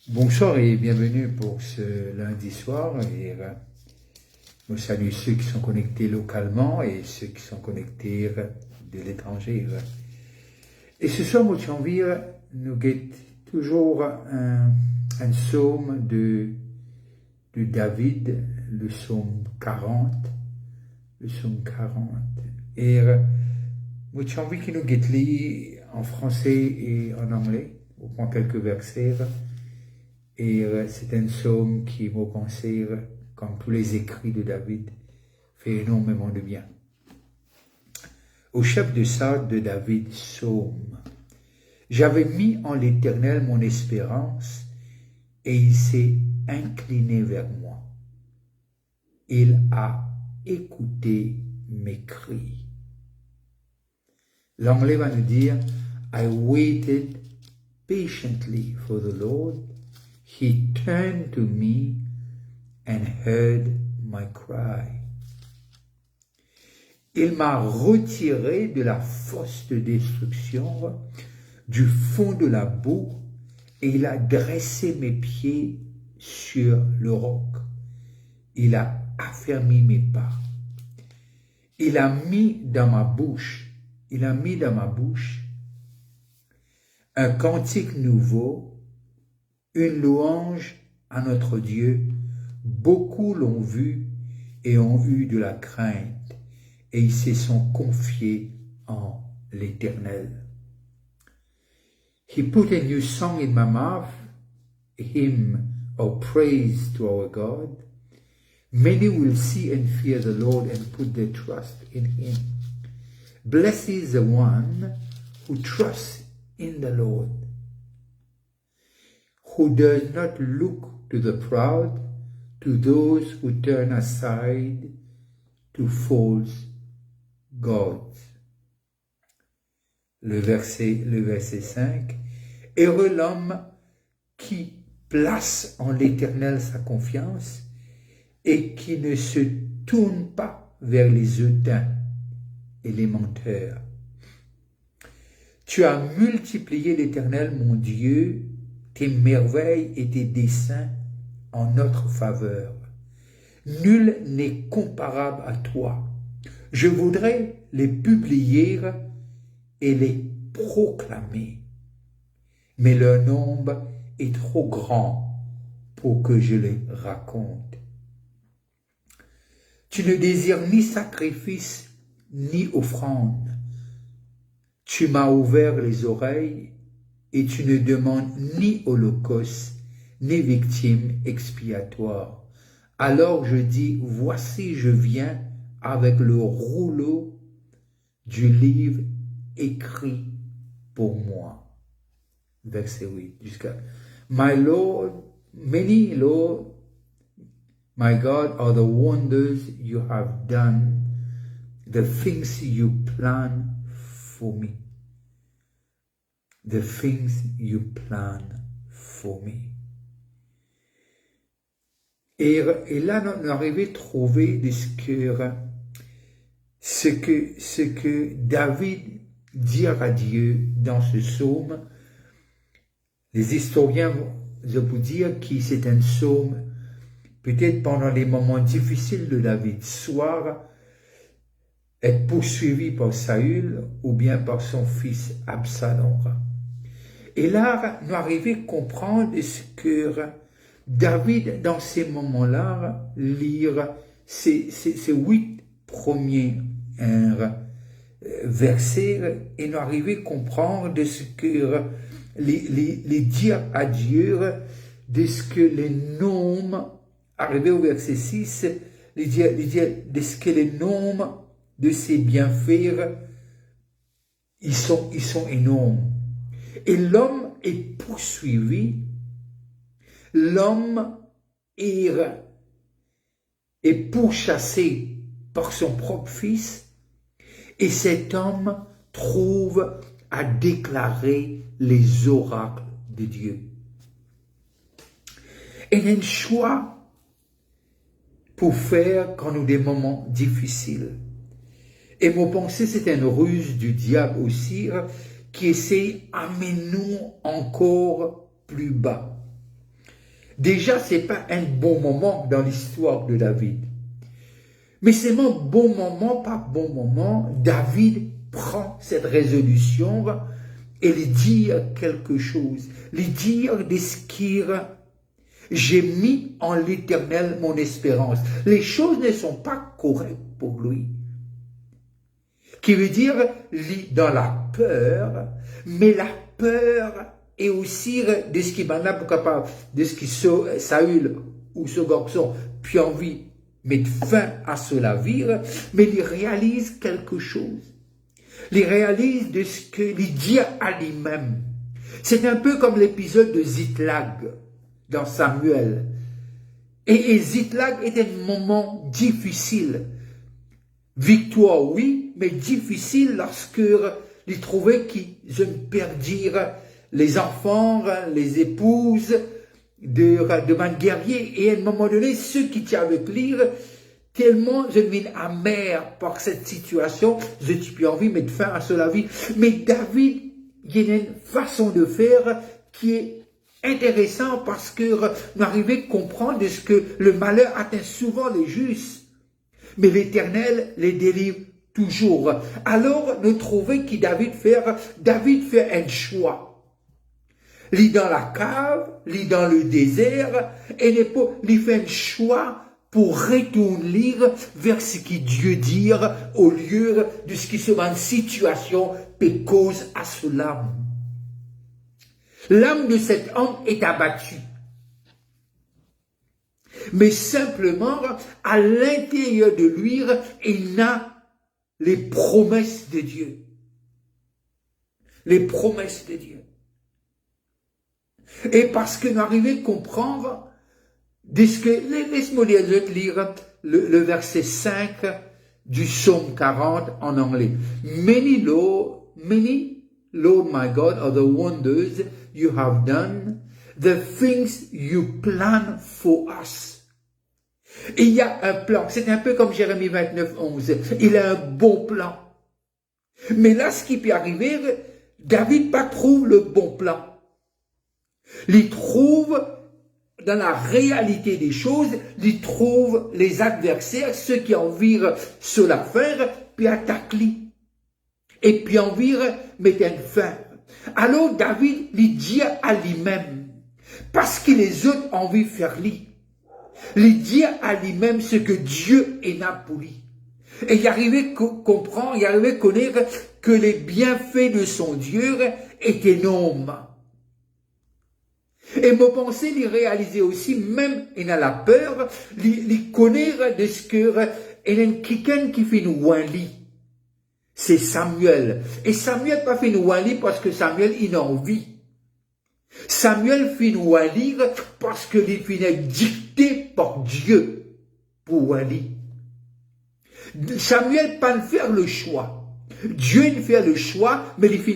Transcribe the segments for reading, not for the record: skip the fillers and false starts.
Bonsoir et bienvenue pour ce lundi soir. Je salue ceux qui sont connectés localement et ceux qui sont connectés de l'étranger. Et ce soir, j'ai envie nous guette toujours un psaume de David, le psaume 40. Le psaume 40. Et j'ai envie qu'il nous guette lire en français et en anglais. On prend quelques versets. Et c'est un psaume qui m'a pensé, comme tous les écrits de David, fait énormément de bien. Au chef de ça de David, psaume. J'avais mis en l'Éternel mon espérance, et il s'est incliné vers moi. Il a écouté mes cris. L'anglais va nous dire, I waited patiently for the Lord. He turned to me and heard my cry. Il m'a retiré de la fosse de destruction, du fond de la boue, et il a dressé mes pieds sur le roc. Il a affermi mes pas. Il a mis dans ma bouche un cantique nouveau, une louange à notre Dieu. Beaucoup l'ont vu et ont eu de la crainte, et ils se sont confiés en l'Éternel. He put a new song in my mouth, a hymn of praise to our God. Many will see and fear the Lord and put their trust in him. Blessed is the one who trusts in the Lord, who does not look to the proud, to those who turn aside to false gods. Le verset 5. Heureux l'homme qui place en l'Éternel sa confiance et qui ne se tourne pas vers les hautains et les menteurs. Tu as multiplié l'Éternel, mon Dieu, tes merveilles et tes desseins en notre faveur. Nul n'est comparable à toi. Je voudrais les publier et les proclamer, mais leur nombre est trop grand pour que je les raconte. Tu ne désires ni sacrifice ni offrande. Tu m'as ouvert les oreilles et tu ne demandes ni holocauste, ni victime expiatoire. Alors je dis, voici je viens avec le rouleau du livre écrit pour moi. Verset 8 jusqu'à My Lord, many Lord, my God, are the wonders you have done, the things you plan for me. The things you plan for me. Et là, on est arrivé à trouver ce que David dit à Dieu dans ce psaume. Les historiens vont vous dire que c'est un psaume peut-être pendant les moments difficiles de David, soit être poursuivi par Saül ou bien par son fils Absalom. Et là, nous arrivons à comprendre ce que David, dans ces moments-là, lire ces 8 premiers versets et nous arrivons à comprendre de ce que les dire à Dieu, de ce que les noms, arrivé au verset 6, les dire de ce que les noms de ses bienfaits, ils sont énormes. Et l'homme est poursuivi, l'homme est pourchassé par son propre fils, et cet homme trouve à déclarer les oracles de Dieu. Et il y a un choix pour faire quand nous avons des moments difficiles. Et mon pensée, c'est une ruse du diable aussi, qui essaie d'amener nous encore plus bas. Déjà, c'est pas un bon moment dans l'histoire de David. Mais c'est mon bon moment, pas bon moment, David prend cette résolution et lui dit quelque chose. Lui dire de ce qu'il j'ai mis en l'Éternel mon espérance. Les choses ne sont pas correctes pour lui. Qui veut dire, dans la peur, mais la peur est aussi de ce qui maintenant capable, de ce qui Saül ou ce garçon, puis envie mettre fin à cela vire, mais il réalise quelque chose. Il réalise de ce qu'il dit à lui-même. C'est un peu comme l'épisode de Ziklag dans Samuel. Et Ziklag était un moment difficile. Victoire, oui, mais difficile lorsque il trouvait qu'ils perdirent les enfants, les épouses de man guerrier. Et à un moment donné, ceux qui étaient avec lui, tellement je deviens amer par cette situation, je n'ai plus envie de mettre fin à cela vie. Mais David, il y a une façon de faire qui est intéressant parce que nous arrivons à comprendre ce que le malheur atteint souvent les justes, mais l'Éternel les délivre toujours. Alors, nous trouvons que David fait un choix. Il est dans la cave, il est dans le désert, et il fait un choix pour retourner vers ce que Dieu dit au lieu de ce qui se met en situation peut cause à cela. L'âme de cet homme est abattue. Mais simplement, à l'intérieur de lui, il a les promesses de Dieu. Les promesses de Dieu. Et parce que nous arrivons à comprendre, laisse-moi lire le verset 5 du psaume 40 en anglais. Many, Lord my God, are the wonders you have done, the things you plan for us. Et il y a un plan, c'est un peu comme Jérémie 29, 11. Il a un bon plan. Mais là, ce qui peut arriver, David pas trouve le bon plan. Il trouve dans la réalité des choses, il trouve les adversaires, ceux qui en virent sur la faire, puis attaquent-les. Et puis en virent, mettent une fin. Alors David lui dit à lui-même, parce que les autres ont envie de faire lui, il dit à lui-même ce que Dieu est là pour lui. Et il arrivait à comprendre, il arrivait à connaître que les bienfaits de son Dieu étaient énormes. Et mon pensée, il réalisait aussi, même il a la peur, il connaît de ce que, il y a quelqu'un qui fait une wali. C'est Samuel. Et Samuel pas fait une wali parce que Samuel, il a envie. Samuel fait une wali parce que il finit dicté par Dieu pour wali. Samuel pas faire le choix. Dieu il fait le choix, mais il fait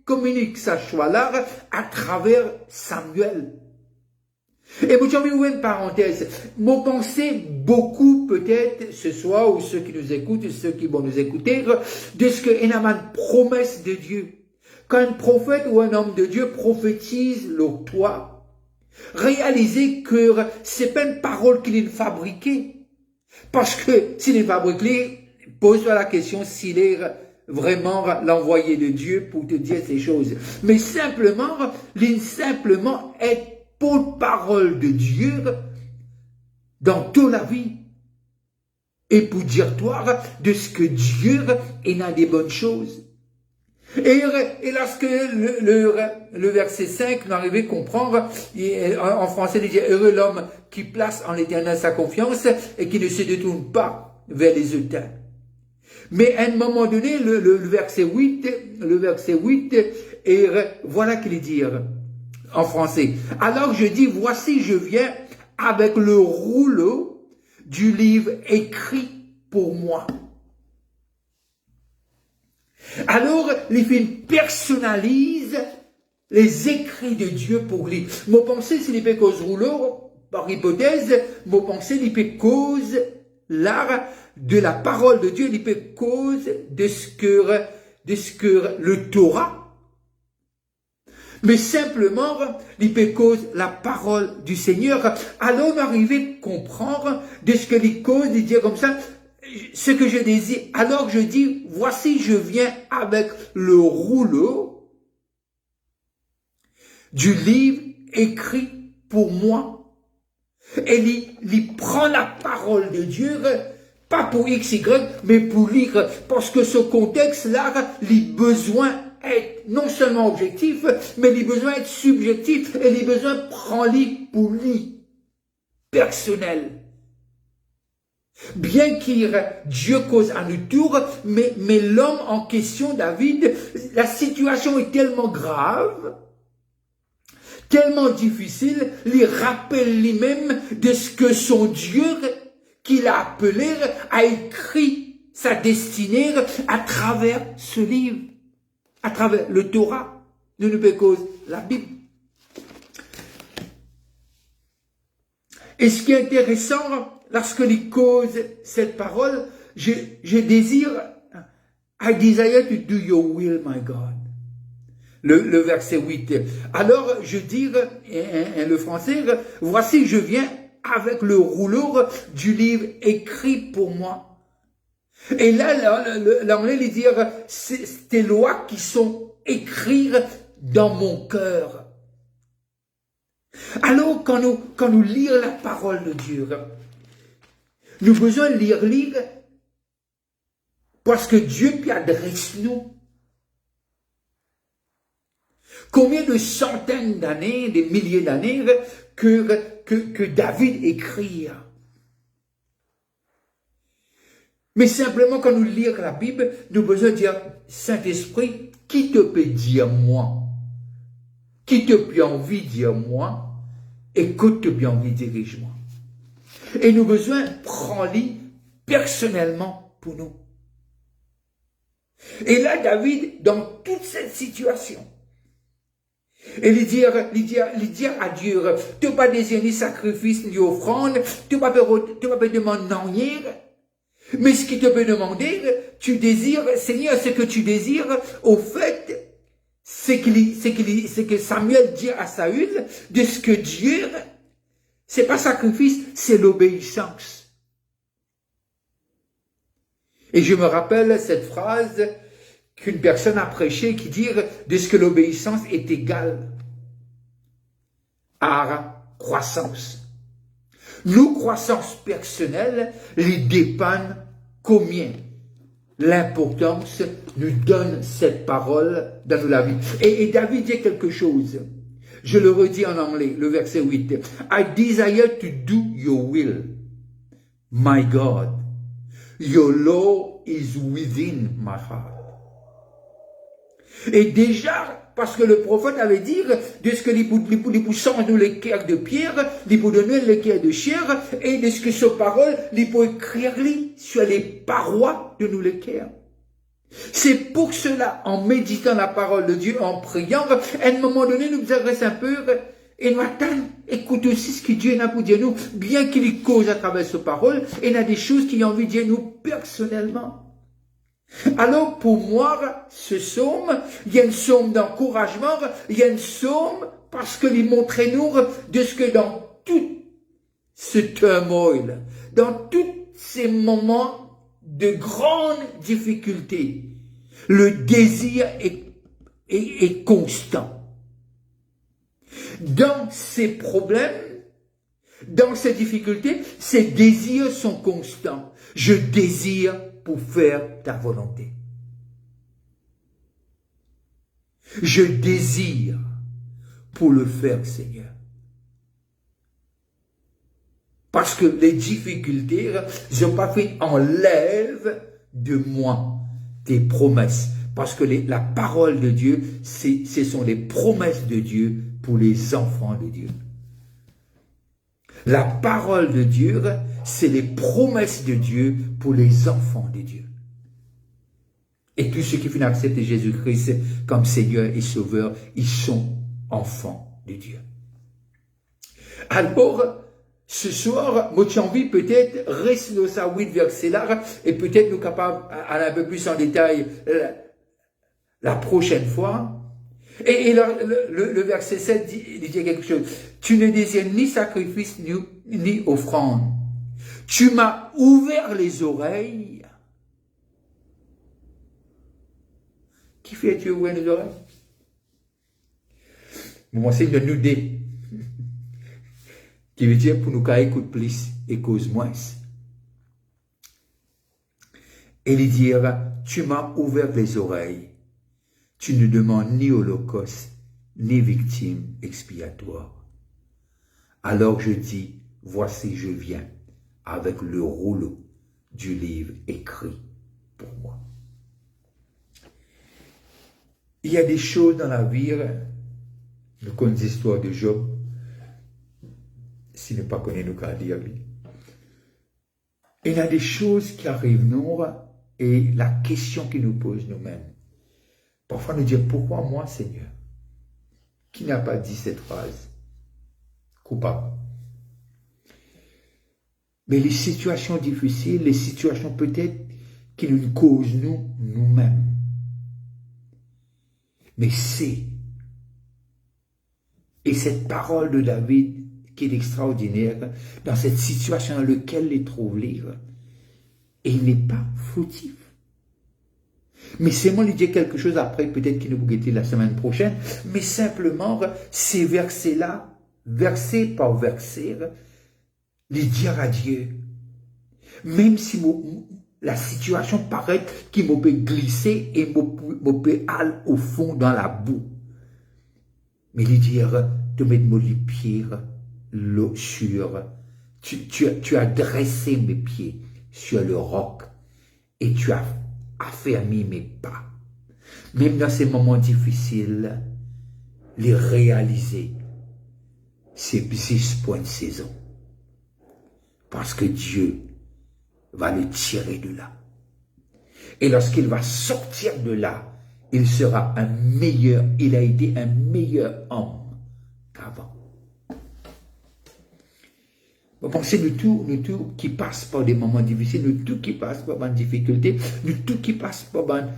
communique sa choix-là à travers Samuel. Et moi, j'ai envie d'ouvrir une parenthèse. Mon pensée, beaucoup peut-être ce soir, ou ceux qui nous écoutent, ou ceux qui vont nous écouter, de ce qu'il y a une promesse de Dieu. Quand un prophète ou un homme de Dieu prophétise l'octroi, réalisez que c'est pas une parole qu'il est fabriquée. Parce que s'il est fabriqué, pose-toi la question s'il est vraiment l'envoyé de Dieu pour te dire ces choses. Mais simplement, être porte-parole de Dieu dans toute la vie. Et pour dire toi de ce que Dieu est dans des bonnes choses. Et lorsque le verset 5, nous arrivons à comprendre, en français, il dit, heureux l'homme qui place en l'Éternel sa confiance et qui ne se détourne pas vers les auteurs. Mais à un moment donné, le verset 8, et voilà qu'il dit en français. Alors je dis, voici je viens avec le rouleau du livre écrit pour moi. Alors, les films personnalisent les écrits de Dieu pour lui. Mon pensée, c'est les cause rouleau, par hypothèse, mon pensée, les cause l'art de la parole de Dieu, les cause de ce que le Torah. Mais simplement, il peut cause la parole du Seigneur. Alors, on arrive à comprendre de ce que les causes, de dire comme ça, ce que je désire. Alors, je dis, voici, je viens avec le rouleau du livre écrit pour moi. Et il prend la parole de Dieu, pas pour X, Y, mais pour lire. Parce que ce contexte-là, il besoin être non seulement objectif, mais il besoin être subjectif. Et il besoin prendre pour lui, personnel. Bien qu'il Dieu cause à nous tour, mais l'homme en question, David, la situation est tellement grave, tellement difficile, il rappelle lui-même de ce que son Dieu, qu'il a appelé, a écrit sa destinée à travers ce livre, à travers le Torah, de nous cause la Bible. Et ce qui est intéressant, lorsque il cause cette parole, je désire, I desire to do your will, my God. Le verset 8. Alors, je dis, le français, voici, je viens avec le rouleau du livre écrit pour moi. Et là, l'anglais, il dit, c'est tes lois qui sont écrites dans mon cœur. Alors, quand nous lisons la parole de Dieu, nous avons besoin de lire, parce que Dieu puis adresse nous. Combien de centaines d'années, des milliers d'années que David écrit. Mais simplement, quand nous lisons la Bible, nous avons besoin de dire, Saint-Esprit, qui te peut dire moi? Qui te peut envie dire moi? Et que te peut envie dirige-moi? Et nous avons besoin de prendre personnellement pour nous. Et là, David, dans toute cette situation, et il dit à Dieu, tu n'as pas désiré ni sacrifice ni offrande, tu n'as pas demandé rien, mais ce qui te peut demander, tu désires, Seigneur, ce que tu désires, au fait, c'est que Samuel dit à Saül, de ce que Dieu, c'est pas sacrifice, c'est l'obéissance. Et je me rappelle cette phrase qu'une personne a prêché qui dit de ce que l'obéissance est égale à croissance. Nos croissances personnelles les dépendent combien l'importance nous donne cette parole dans la vie. Et David dit quelque chose. Je le redis en anglais, le verset 8. I desire to do your will, my God. Your law is within my heart. Et déjà, parce que le prophète avait dit de ce que les poussants nous les cœurs de pierre, les pour donner les cœurs de chair, et de ce que ce parole, les pour écrire sur les parois de nous les cœurs. C'est pour cela, en méditant la parole de Dieu, en priant, à un moment donné, nous adresse un peu, et nous attendons, écoute aussi ce que Dieu a pour dire nous, bien qu'il cause à travers ce parole, et il y a des choses qu'il a envie de dire nous personnellement. Alors, pour moi, ce psaume, il y a une psaume d'encouragement, il y a une psaume parce que il montre nous de ce que dans tout ce turmoil, dans tous ces moments de grande difficulté, le désir est constant. Dans ces problèmes, dans ces difficultés, ces désirs sont constants. Je désire pour faire ta volonté. Je désire pour le faire, Seigneur. Parce que les difficultés, je n'ai pas fait enlève de moi tes promesses. Parce que la parole de Dieu, ce sont les promesses de Dieu pour les enfants de Dieu. La parole de Dieu, c'est les promesses de Dieu pour les enfants de Dieu. Et tous ceux qui viennent accepter Jésus-Christ comme Seigneur et Sauveur, ils sont enfants de Dieu. Alors, ce soir, moi j'ai envie peut-être rester dans sa 8 verset là, et peut-être nous capables d'aller un peu plus en détail la prochaine fois. Et le verset 7 dit quelque chose. Tu ne désires ni sacrifice ni offrande. Tu m'as ouvert les oreilles. Qui fait tu ouvrir les oreilles? Moi, c'est de nous dé. Qui veut dire pour nous qu'à écouter plus et cause moins. Et il dit, tu m'as ouvert les oreilles. Tu ne demandes ni holocauste, ni victime expiatoire. Alors je dis, voici je viens, avec le rouleau du livre écrit pour moi. Il y a des choses dans la vie, nous connaissons l'histoire de Job, si nous ne pas connaissons, nous qu'à dire lui. Il y a des choses qui arrivent nous, et la question qui nous pose nous-mêmes. Parfois nous dire, pourquoi moi, Seigneur? Qui n'a pas dit cette phrase? Coupable. Mais les situations difficiles, les situations peut-être qui nous causent nous-mêmes. Mais c'est, et cette parole de David qui est extraordinaire, dans cette situation dans laquelle il trouve livre, et il n'est pas fautif. Mais c'est moi lui dire quelque chose après, peut-être qu'il nous guetter la semaine prochaine, mais simplement, ces versets-là, verset par verset, les dire à Dieu, même si la situation paraît qu'il me peut glisser et me peut aller au fond dans la boue, mais lui dire, de mettre les pieds l'eau sur, tu as dressé mes pieds sur le roc et tu as affermi mes pas. Même dans ces moments difficiles, les réaliser, c'est juste pour une saison. Parce que Dieu va le tirer de là. Et lorsqu'il va sortir de là, il sera un meilleur, il a été un meilleur homme qu'avant. Vous pensez, nous tous qui passent par des moments difficiles, nous tous qui passent par des difficultés, nous tous qui passent par des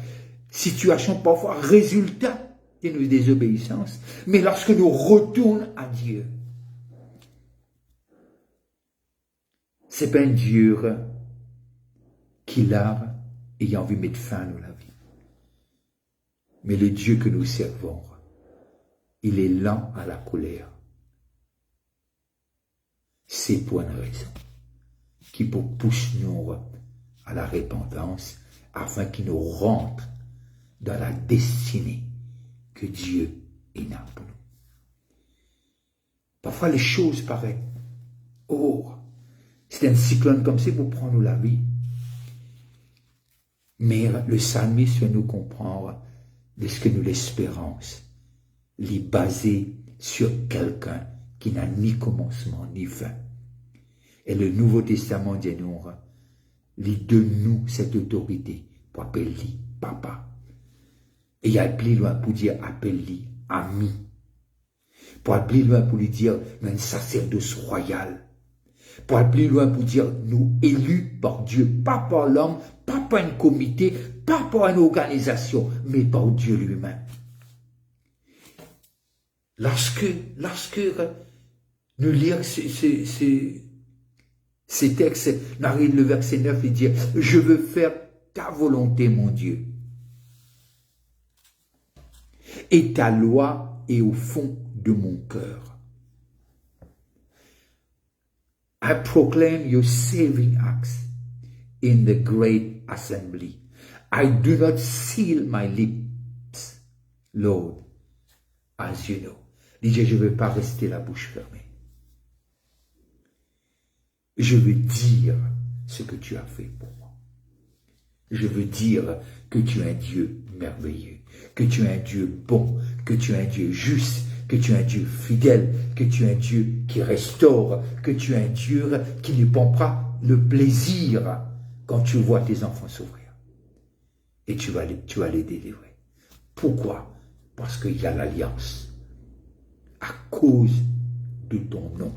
situations parfois résultat de nos désobéissances, mais lorsque nous retournons à Dieu, c'est pas un Dieu qui l'a ayant envie de mettre fin à la vie. Mais le Dieu que nous servons, il est lent à la colère. C'est pour une raison qui pousse nous à la repentance afin qu'il nous rentre dans la destinée que Dieu est là pour nous. Parfois les choses paraissent, c'est un cyclone comme ça pour prendre la vie. Mais le psalmiste fait nous comprendre de ce que nous l'espérance, l'est basé sur quelqu'un qui n'a ni commencement ni fin. Et le Nouveau Testament dit nous, lui donne-nous cette autorité pour appeler papa. Et il y a plus loin pour dire appelle-lui ami. Pour aller plus loin pour lui dire un sacerdoce royal. Pour aller plus loin pour dire nous élus par Dieu, pas par l'homme, pas par un comité, pas par une organisation, mais par Dieu lui-même. Lorsque nous lisons ces textes, nous arrivons le verset 9 et dit « Je veux faire ta volonté, mon Dieu. Et ta loi est au fond de mon cœur. I proclaim your saving acts in the great assembly. I do not seal my lips, Lord, as you know. » Il dit, je ne veux pas rester la bouche fermée. Je veux dire ce que tu as fait pour moi. Je veux dire que tu es un Dieu merveilleux, que tu es un Dieu bon, que tu es un Dieu juste, que tu es un Dieu fidèle, que tu es un Dieu qui restaure, que tu es un Dieu qui ne prend pas le plaisir quand tu vois tes enfants souffrir. Et tu vas les délivrer. Pourquoi? Parce qu'il y a l'alliance. À cause de ton nom,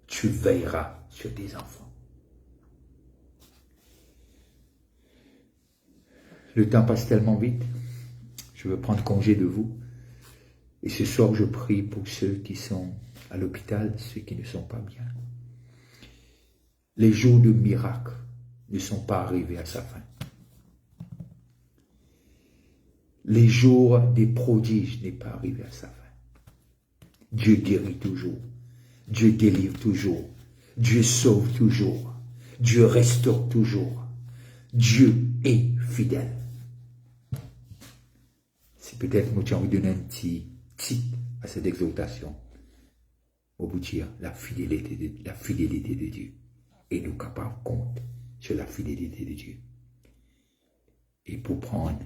tu veilleras sur tes enfants. Le temps passe tellement vite. je veux prendre congé de vous. Et ce soir, je prie pour ceux qui sont à l'hôpital, ceux qui ne sont pas bien. Les jours de miracle ne sont pas arrivés à sa fin. Les jours des prodiges n'est pas arrivé à sa fin. Dieu guérit toujours. Dieu délivre toujours. Dieu sauve toujours. Dieu restaure toujours. Dieu est fidèle. C'est peut-être moi qui ai envie de donner un petit titre à cette exhortation. Au bout de dire la fidélité de Dieu. Et nous capables compte sur la fidélité de Dieu. Et pour prendre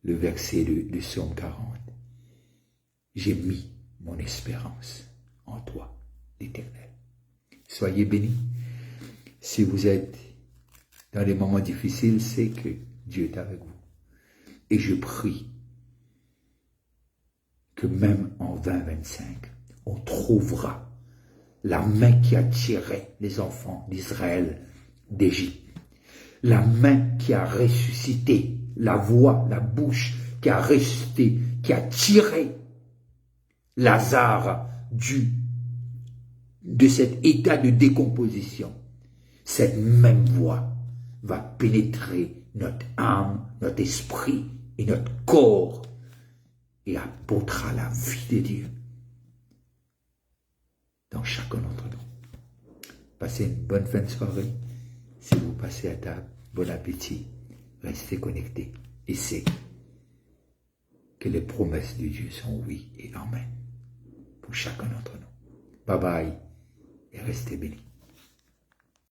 le verset de Psaume 40, j'ai mis mon espérance en toi, l'Éternel. Soyez bénis. Si vous êtes dans des moments difficiles, c'est que Dieu est avec vous. Et je prie que même en 2025, on trouvera la main qui a tiré les enfants d'Israël d'Égypte. La main qui a ressuscité, la voix, la bouche qui a ressuscité, qui a tiré Lazare de cet état de décomposition. Cette même voix va pénétrer notre âme, notre esprit et notre corps et apportera la vie de Dieu dans chacun d'entre nous. Passez une bonne fin de soirée. Si vous passez à table, bon appétit. Restez connectés. Et c'est que les promesses de Dieu sont oui et amen pour chacun d'entre nous. Bye bye et restez bénis.